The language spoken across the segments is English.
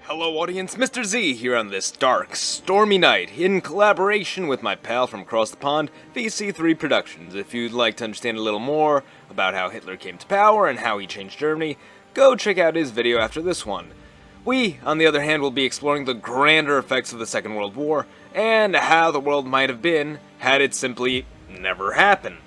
Hello audience, Mr. Z here on this dark, stormy night, in collaboration with my pal from across the pond, VC3 Productions. If you'd like to understand a little more about how Hitler came to power and how he changed Germany, go check out his video after this one. We, on the other hand, will be exploring the grander effects of the Second World War, and how the world might have been had it simply never happened.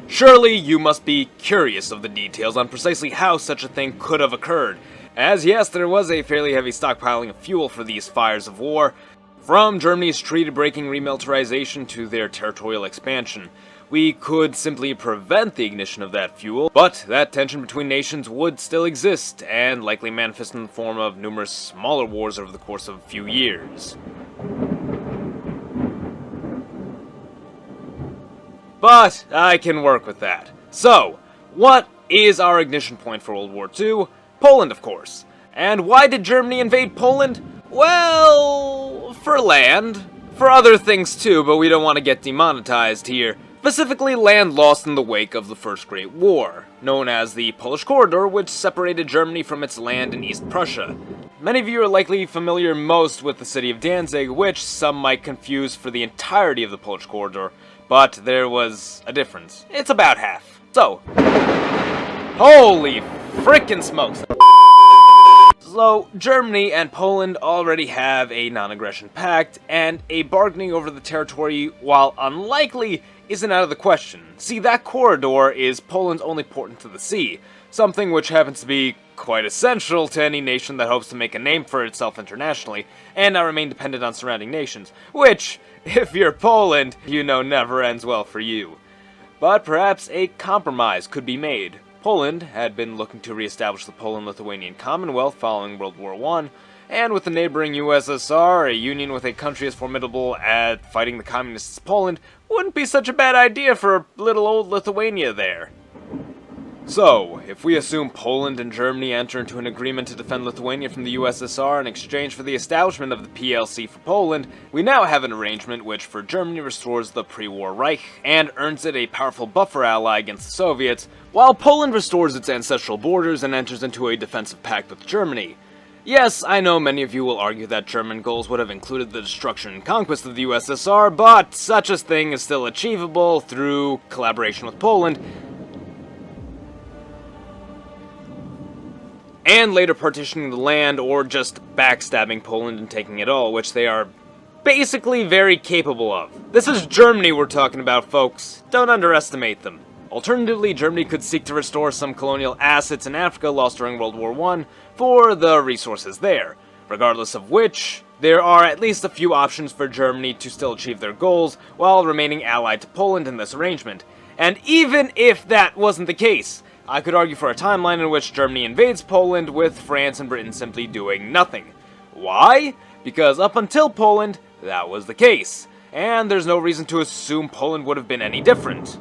Surely you must be curious of the details on precisely how such a thing could have occurred, as yes, there was a fairly heavy stockpiling of fuel for these fires of war, from Germany's treaty-breaking remilitarization to their territorial expansion. We could simply prevent the ignition of that fuel, but that tension between nations would still exist, and likely manifest in the form of numerous smaller wars over the course of a few years. But I can work with that. So, what is our ignition point for World War II? Poland, of course. And why did Germany invade Poland? Well, for land. For other things too, but we don't want to get demonetized here. Specifically, land lost in the wake of the First Great War, known as the Polish Corridor, which separated Germany from its land in East Prussia. Many of you are likely familiar most with the city of Danzig, which some might confuse for the entirety of the Polish Corridor, but there was a difference. It's about half. So, holy frickin' smokes. So, Germany and Poland already have a non-aggression pact, and a bargaining over the territory, while unlikely, isn't out of the question. See, that corridor is Poland's only port into the sea, something which happens to be quite essential to any nation that hopes to make a name for itself internationally, and not remain dependent on surrounding nations, which, if you're Poland, you know never ends well for you. But perhaps a compromise could be made. Poland had been looking to re-establish the Poland-Lithuanian Commonwealth following World War I, and with the neighboring USSR, a union with a country as formidable at fighting the communists as Poland wouldn't be such a bad idea for little old Lithuania there. So, if we assume Poland and Germany enter into an agreement to defend Lithuania from the USSR in exchange for the establishment of the PLC for Poland, we now have an arrangement which for Germany restores the pre-war Reich and earns it a powerful buffer ally against the Soviets, while Poland restores its ancestral borders and enters into a defensive pact with Germany. Yes, I know many of you will argue that German goals would have included the destruction and conquest of the USSR, but such a thing is still achievable through collaboration with Poland, and later partitioning the land, or just backstabbing Poland and taking it all, which they are basically very capable of. This is Germany we're talking about, folks. Don't underestimate them. Alternatively, Germany could seek to restore some colonial assets in Africa lost during World War I for the resources there. Regardless of which, there are at least a few options for Germany to still achieve their goals while remaining allied to Poland in this arrangement. And even if that wasn't the case, I could argue for a timeline in which Germany invades Poland, with France and Britain simply doing nothing. Why? Because up until Poland, that was the case, and there's no reason to assume Poland would have been any different.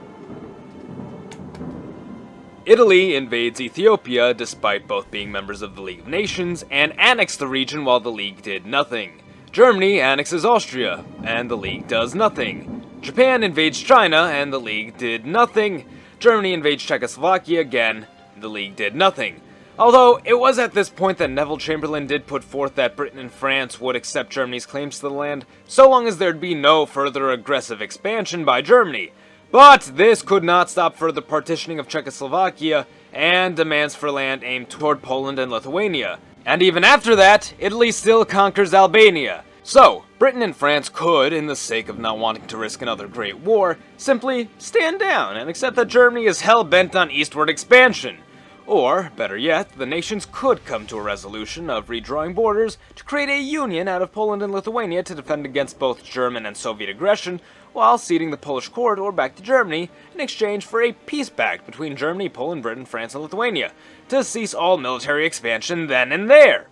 Italy invades Ethiopia despite both being members of the League of Nations, and annexed the region while the League did nothing. Germany annexes Austria, and the League does nothing. Japan invades China, and the League did nothing. Germany invades Czechoslovakia again, the League did nothing. Although, it was at this point that Neville Chamberlain did put forth that Britain and France would accept Germany's claims to the land, so long as there'd be no further aggressive expansion by Germany. But this could not stop further partitioning of Czechoslovakia, and demands for land aimed toward Poland and Lithuania. And even after that, Italy still conquers Albania. So, Britain and France could, in the sake of not wanting to risk another Great War, simply stand down and accept that Germany is hell-bent on eastward expansion. Or, better yet, the nations could come to a resolution of redrawing borders to create a union out of Poland and Lithuania to defend against both German and Soviet aggression, while ceding the Polish corridor back to Germany in exchange for a peace pact between Germany, Poland, Britain, France, and Lithuania, to cease all military expansion then and there.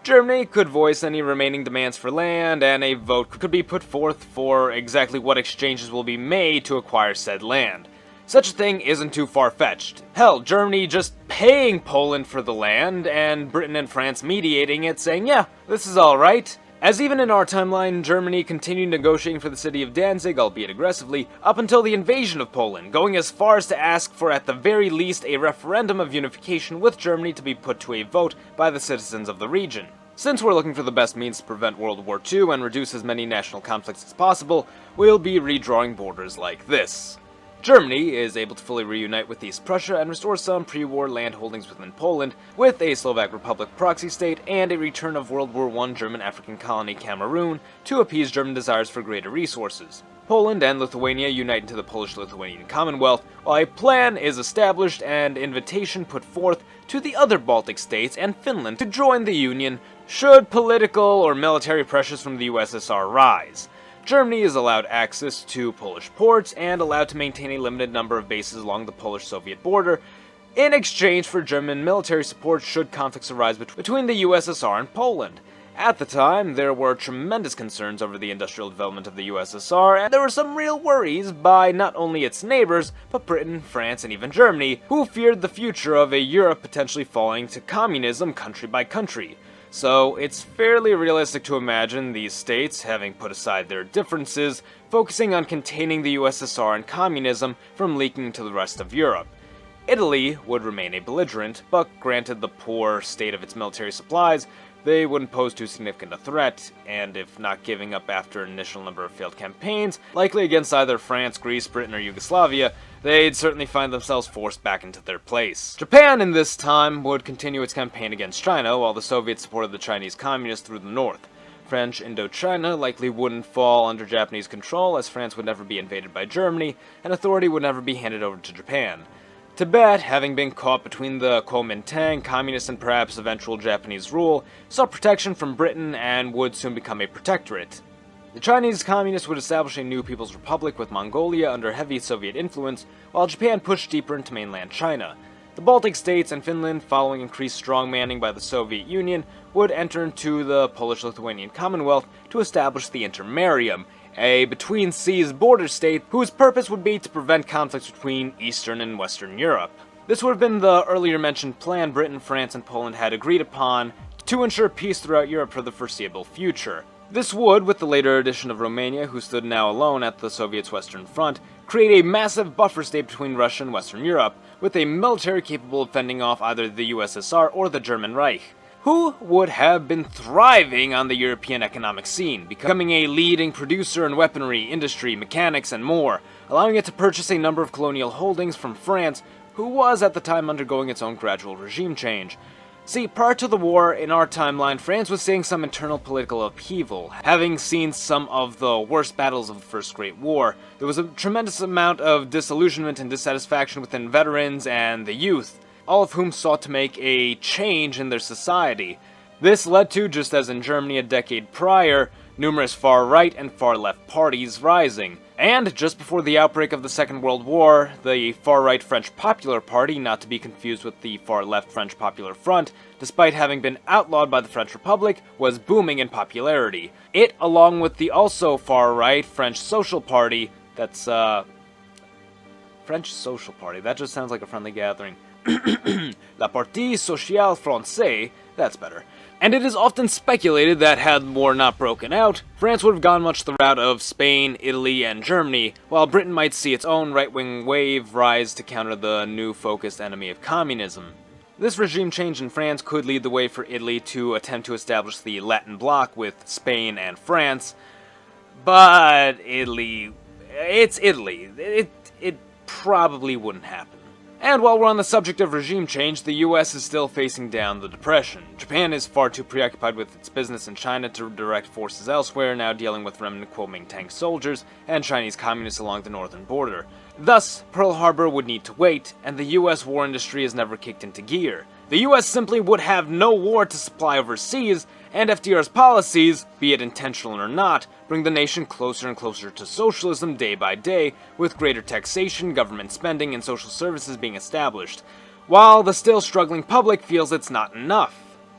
Germany could voice any remaining demands for land, and a vote could be put forth for exactly what exchanges will be made to acquire said land. Such a thing isn't too far-fetched. Hell, Germany just paying Poland for the land, and Britain and France mediating it, saying, yeah, this is alright. As even in our timeline, Germany continued negotiating for the city of Danzig, albeit aggressively, up until the invasion of Poland, going as far as to ask for at the very least a referendum of unification with Germany to be put to a vote by the citizens of the region. Since we're looking for the best means to prevent World War II and reduce as many national conflicts as possible, we'll be redrawing borders like this. Germany is able to fully reunite with East Prussia and restore some pre-war land holdings within Poland, with a Slovak Republic proxy state and a return of World War I German African colony Cameroon to appease German desires for greater resources. Poland and Lithuania unite into the Polish-Lithuanian Commonwealth, while a plan is established and invitation put forth to the other Baltic states and Finland to join the Union should political or military pressures from the USSR rise. Germany is allowed access to Polish ports and allowed to maintain a limited number of bases along the Polish-Soviet border in exchange for German military support should conflicts arise between the USSR and Poland. At the time, there were tremendous concerns over the industrial development of the USSR, and there were some real worries by not only its neighbors, but Britain, France, and even Germany, who feared the future of a Europe potentially falling to communism country by country. So it's fairly realistic to imagine these states, having put aside their differences, focusing on containing the USSR and communism from leaking to the rest of Europe. Italy would remain a belligerent, but granted the poor state of its military supplies, they wouldn't pose too significant a threat, and if not giving up after an initial number of failed campaigns, likely against either France, Greece, Britain, or Yugoslavia, they'd certainly find themselves forced back into their place. Japan in this time would continue its campaign against China, while the Soviets supported the Chinese communists through the north. French Indochina likely wouldn't fall under Japanese control, as France would never be invaded by Germany, and authority would never be handed over to Japan. Tibet, having been caught between the Kuomintang, communist, and perhaps eventual Japanese rule, sought protection from Britain and would soon become a protectorate. The Chinese communists would establish a new People's Republic with Mongolia under heavy Soviet influence, while Japan pushed deeper into mainland China. The Baltic states and Finland, following increased strongmanning by the Soviet Union, would enter into the Polish-Lithuanian Commonwealth to establish the Intermarium, a between-seas border state whose purpose would be to prevent conflicts between Eastern and Western Europe. This would have been the earlier mentioned plan Britain, France, and Poland had agreed upon to ensure peace throughout Europe for the foreseeable future. This would, with the later addition of Romania, who stood now alone at the Soviets' Western Front, create a massive buffer state between Russia and Western Europe, with a military capable of fending off either the USSR or the German Reich, who would have been thriving on the European economic scene, becoming a leading producer in weaponry, industry, mechanics, and more, allowing it to purchase a number of colonial holdings from France, who was at the time undergoing its own gradual regime change. See, prior to the war, in our timeline, France was seeing some internal political upheaval. Having seen some of the worst battles of the First Great War, there was a tremendous amount of disillusionment and dissatisfaction within veterans and the youth, all of whom sought to make a change in their society. This led to, just as in Germany a decade prior, numerous far-right and far-left parties rising. And just before the outbreak of the Second World War, the far-right French Popular Party, not to be confused with the far-left French Popular Front, despite having been outlawed by the French Republic, was booming in popularity. It, along with the also far-right French Social Party, that's, French Social Party, that just sounds like a friendly gathering. La Partie Sociale Française, that's better. And it is often speculated that had the war not broken out, France would have gone much the route of Spain, Italy, and Germany, while Britain might see its own right-wing wave rise to counter the new focused enemy of communism. This regime change in France could lead the way for Italy to attempt to establish the Latin bloc with Spain and France, but it's Italy. It probably wouldn't happen. And while we're on the subject of regime change, the US is still facing down the Depression. Japan is far too preoccupied with its business in China to direct forces elsewhere, now dealing with remnant Kuomintang soldiers and Chinese communists along the northern border. Thus, Pearl Harbor would need to wait, and the US war industry has never kicked into gear. The US simply would have no war to supply overseas, and FDR's policies, be it intentional or not, bring the nation closer and closer to socialism day by day, with greater taxation, government spending, and social services being established, while the still struggling public feels it's not enough.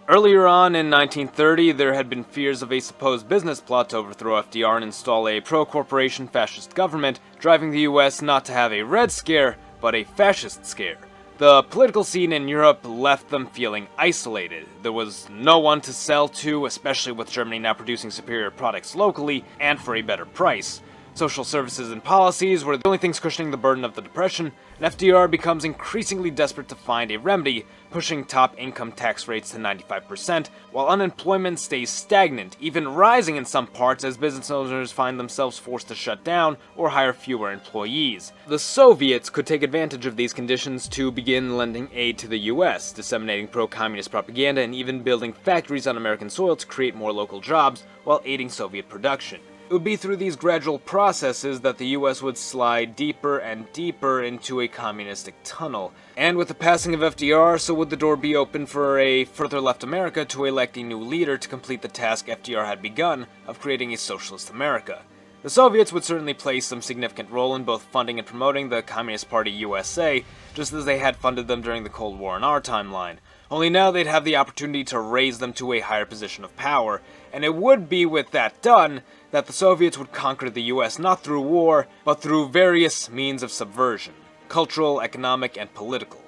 Earlier on in 1930, there had been fears of a supposed business plot to overthrow FDR and install a pro-corporation fascist government, driving the US not to have a Red Scare, but a fascist scare. The political scene in Europe left them feeling isolated. There was no one to sell to, especially with Germany now producing superior products locally and for a better price. Social services and policies were the only things cushioning the burden of the Depression, and FDR becomes increasingly desperate to find a remedy pushing top income tax rates to 95%, while unemployment stays stagnant, even rising in some parts as business owners find themselves forced to shut down or hire fewer employees. The Soviets could take advantage of these conditions to begin lending aid to the US, disseminating pro-communist propaganda and even building factories on American soil to create more local jobs while aiding Soviet production. It would be through these gradual processes that the US would slide deeper and deeper into a communistic tunnel. And with the passing of FDR, so would the door be open for a further left America to elect a new leader to complete the task FDR had begun of creating a socialist America. The Soviets would certainly play some significant role in both funding and promoting the Communist Party USA, just as they had funded them during the Cold War in our timeline. Only now they'd have the opportunity to raise them to a higher position of power, and it would be with that done that the Soviets would conquer the US not through war, but through various means of subversion, cultural, economic, and political.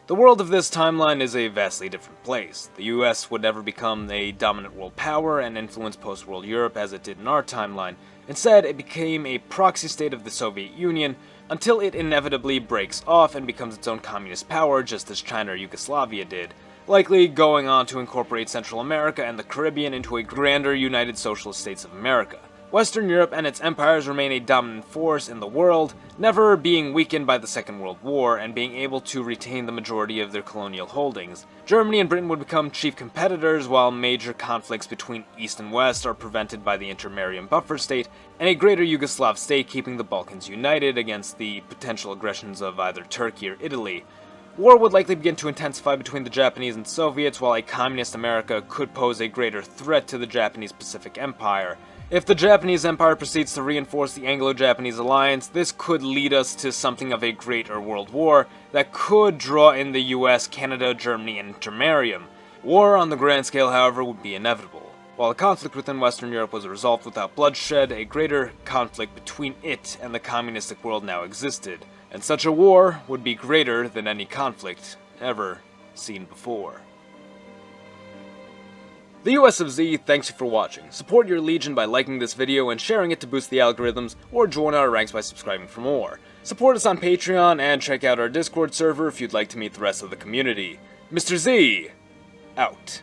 The world of this timeline is a vastly different place. The US would never become a dominant world power and influence post-world Europe as it did in our timeline. Instead, it became a proxy state of the Soviet Union until it inevitably breaks off and becomes its own communist power, just as China or Yugoslavia did, likely going on to incorporate Central America and the Caribbean into a grander United Socialist States of America. Western Europe and its empires remain a dominant force in the world, never being weakened by the Second World War and being able to retain the majority of their colonial holdings. Germany and Britain would become chief competitors, while major conflicts between East and West are prevented by the intermarium buffer state and a greater Yugoslav state keeping the Balkans united against the potential aggressions of either Turkey or Italy. War would likely begin to intensify between the Japanese and Soviets, while a communist America could pose a greater threat to the Japanese Pacific Empire. If the Japanese Empire proceeds to reinforce the Anglo-Japanese alliance, this could lead us to something of a greater world war that could draw in the US, Canada, Germany, and intermarium. War on the grand scale, however, would be inevitable. While the conflict within Western Europe was resolved without bloodshed, a greater conflict between it and the communistic world now existed, and such a war would be greater than any conflict ever seen before. The US of Z thanks you for watching. Support your legion by liking this video and sharing it to boost the algorithms, or join our ranks by subscribing for more. Support us on Patreon and check out our Discord server if you'd like to meet the rest of the community. Mr. Z, out.